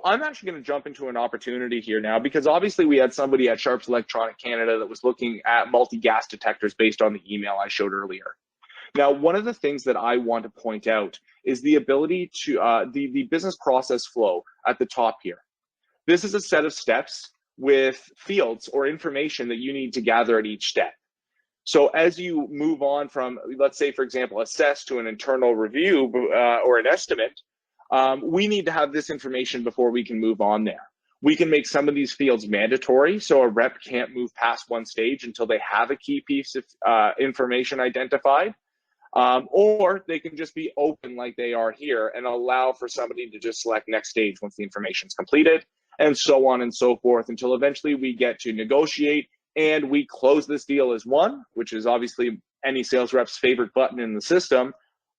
I'm actually going to jump into an opportunity here now, because obviously we had somebody at Sharps Electronic Canada that was looking at multi-gas detectors based on the email I showed earlier. Now, one of the things that I want to point out is the ability to, the business process flow at the top here. This is a set of steps with fields or information that you need to gather at each step. So as you move on from, let's say, for example, assess to an internal review or an estimate, we need to have this information before we can move on there. We can make some of these fields mandatory, so a rep can't move past one stage until they have a key piece of information identified, or they can just be open like they are here and allow for somebody to just select next stage once the information is completed, and so on and so forth, until eventually we get to negotiate and we close this deal as one, which is obviously any sales rep's favorite button in the system,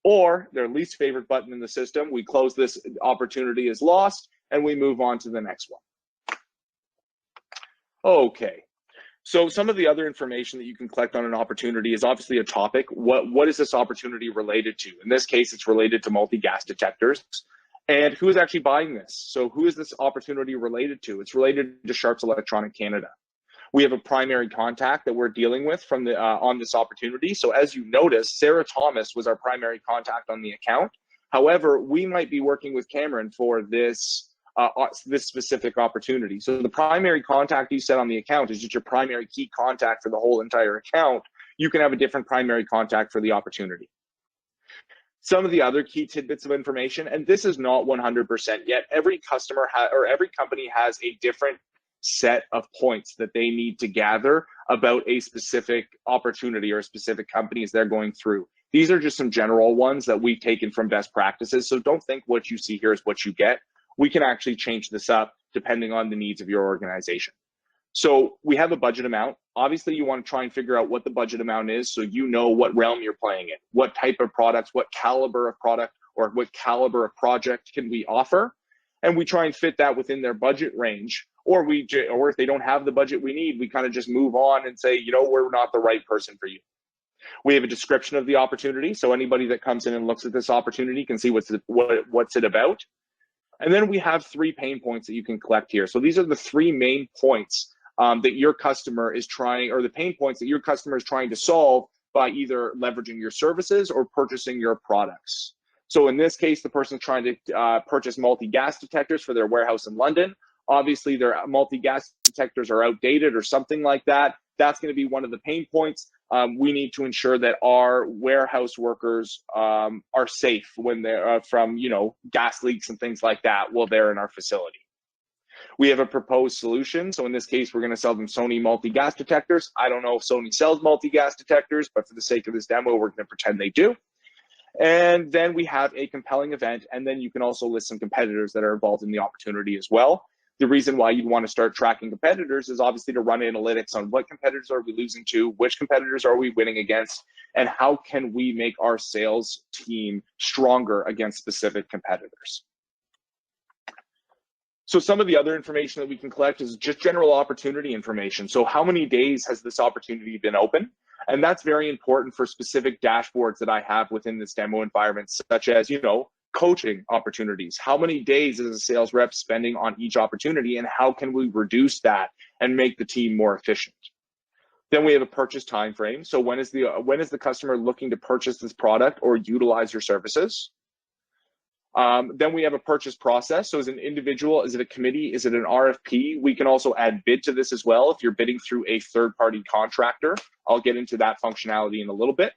or their least favorite button in the system. We close this opportunity as lost and we move on to the next one. Okay, so some of the other information that you can collect on an opportunity is obviously a topic. What is this opportunity related to? In this case, it's related to multi-gas detectors. And who is actually buying this? So who is this opportunity related to? It's related to Sharps Electronic Canada. We have a primary contact that we're dealing with from the on this opportunity. So as you notice, Sarah Thomas was our primary contact on the account. However, we might be working with Cameron for this specific opportunity. So the primary contact you set on the account is just your primary key contact for the whole entire account. You can have a different primary contact for the opportunity. Some of the other key tidbits of information, and this is not 100% yet. Every customer or every company has a different set of points that they need to gather about a specific opportunity or specific companies they're going through. These are just some general ones that we've taken from best practices. So don't think what you see here is what you get. We can actually change this up depending on the needs of your organization. So we have a budget amount. Obviously, you want to try and figure out what the budget amount is so you know what realm you're playing in, what type of products, what caliber of product, or what caliber of project can we offer. And we try and fit that within their budget range. Or if they don't have the budget we need, we kind of just move on and say, you know, we're not the right person for you. We have a description of the opportunity, so anybody that comes in and looks at this opportunity can see what's it about. And then we have 3 pain points that you can collect here. So these are the 3 main points that your customer is trying, or the pain points that your customer is trying to solve by either leveraging your services or purchasing your products. So in this case, the person's trying to purchase multi-gas detectors for their warehouse in London. Obviously, their multi-gas detectors are outdated or something like that. That's going to be one of the pain points. We need to ensure that our warehouse workers are safe when they're from, gas leaks and things like that while they're in our facility. We have a proposed solution. So in this case, we're going to sell them Sony multi-gas detectors. I don't know if Sony sells multi-gas detectors, but for the sake of this demo, we're going to pretend they do. And then we have a compelling event. And then you can also list some competitors that are involved in the opportunity as well. The reason why you'd want to start tracking competitors is obviously to run analytics on what competitors are we losing to, which competitors are we winning against, and how can we make our sales team stronger against specific competitors. So some of the other information that we can collect is just general opportunity information. So how many days has this opportunity been open? And that's very important for specific dashboards that I have within this demo environment, such as, coaching opportunities. How many days is a sales rep spending on each opportunity, and how can we reduce that and make the team more efficient? Then we have a purchase time frame. So when is the customer looking to purchase this product or utilize your services? Then we have a purchase process. So as an individual, is it a committee? Is it an RFP? We can also add bid to this as well if you're bidding through a third-party contractor. I'll get into that functionality in a little bit.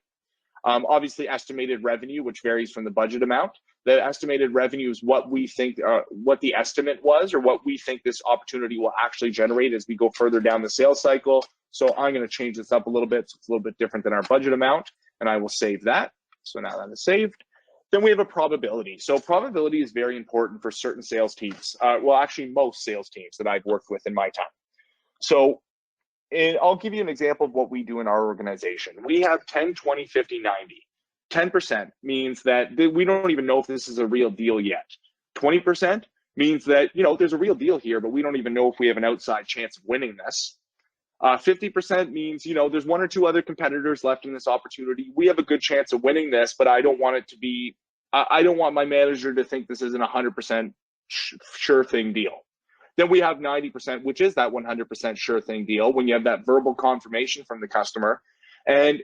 Obviously, estimated revenue, which varies from the budget amount. The estimated revenue is what we think, what the estimate was, or what we think this opportunity will actually generate as we go further down the sales cycle. So I'm going to change this up a little bit. So it's a little bit different than our budget amount, and I will save that. So now that is saved. Then we have a probability. So probability is very important for certain sales teams. Well, actually, most sales teams that I've worked with in my time. So I'll give you an example of what we do in our organization. We have 10, 20, 50, 90. 10% means that we don't even know if this is a real deal yet. 20% means that, there's a real deal here, but we don't even know if we have an outside chance of winning this. 50% means, there's 1 or 2 other competitors left in this opportunity. We have a good chance of winning this, but I don't want it to be, I don't want my manager to think this isn't a 100% sure thing deal. Then we have 90%, which is that 100% sure thing deal when you have that verbal confirmation from the customer. And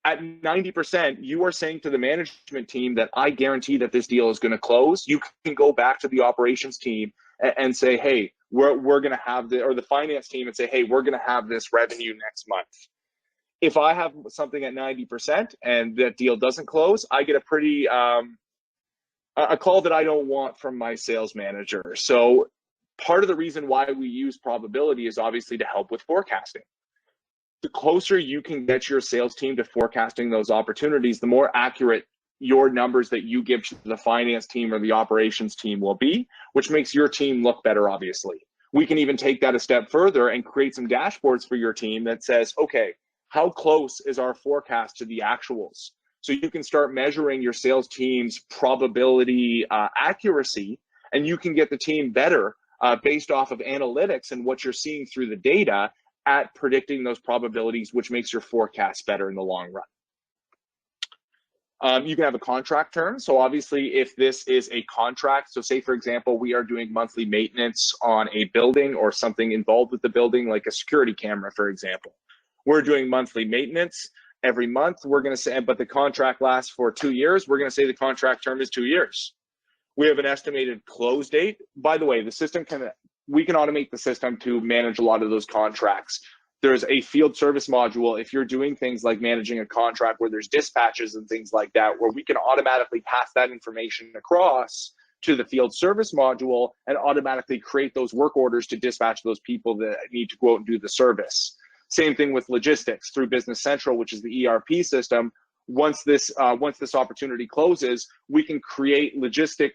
at 90%, you are saying to the management team that I guarantee that this deal is going to close. You can go back to the operations team and say, hey, we're going to have or the finance team and say, hey, we're going to have this revenue next month. If I have something at 90% and that deal doesn't close, I get a pretty, a call that I don't want from my sales manager. So part of the reason why we use probability is obviously to help with forecasting. The closer you can get your sales team to forecasting those opportunities, the more accurate your numbers that you give to the finance team or the operations team will be, which makes your team look better, obviously. We can even take that a step further and create some dashboards for your team that says, okay, how close is our forecast to the actuals? So you can start measuring your sales team's probability accuracy, and you can get the team better based off of analytics and what you're seeing through the data at predicting those probabilities, which makes your forecast better in the long run. You can have a contract term. So obviously, if this is a contract, so say, for example, we are doing monthly maintenance on a building or something involved with the building, like a security camera, for example. We're doing monthly maintenance every month. We're going to say, but the contract lasts for 2 years. We're going to say the contract term is 2 years. We have an estimated close date. By the way, the system we can automate the system to manage a lot of those contracts. There's a field service module if you're doing things like managing a contract where there's dispatches and things like that, where we can automatically pass that information across to the field service module and automatically create those work orders to dispatch those people that need to go out and do the service. Same thing with logistics through Business Central, which is the ERP system. Once this opportunity closes, we can create logistic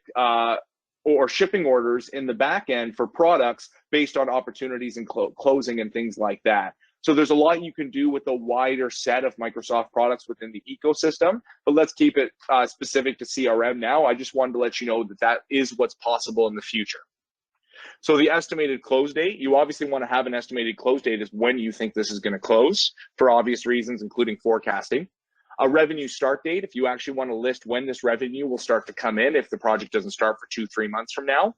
or shipping orders in the back end for products based on opportunities and closing and things like that. So there's a lot you can do with a wider set of Microsoft products within the ecosystem, but let's keep it specific to CRM now. I just wanted to let you know that that is what's possible in the future. So the estimated close date, you obviously want to have an estimated close date is when you think this is going to close for obvious reasons, including forecasting. A revenue start date, if you actually want to list when this revenue will start to come in, if the project doesn't start for 2-3 months from now.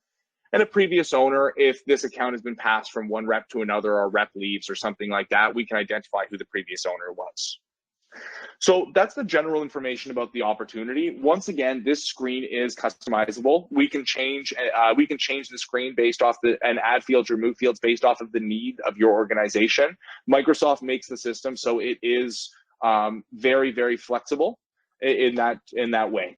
And a previous owner, if this account has been passed from one rep to another or rep leaves or something like that, we can identify who the previous owner was. So that's the general information about the opportunity. Once again, this screen is customizable. We can change the screen based off and add fields, remove fields based off of the need of your organization. Microsoft makes the system so it is very, very flexible in that way.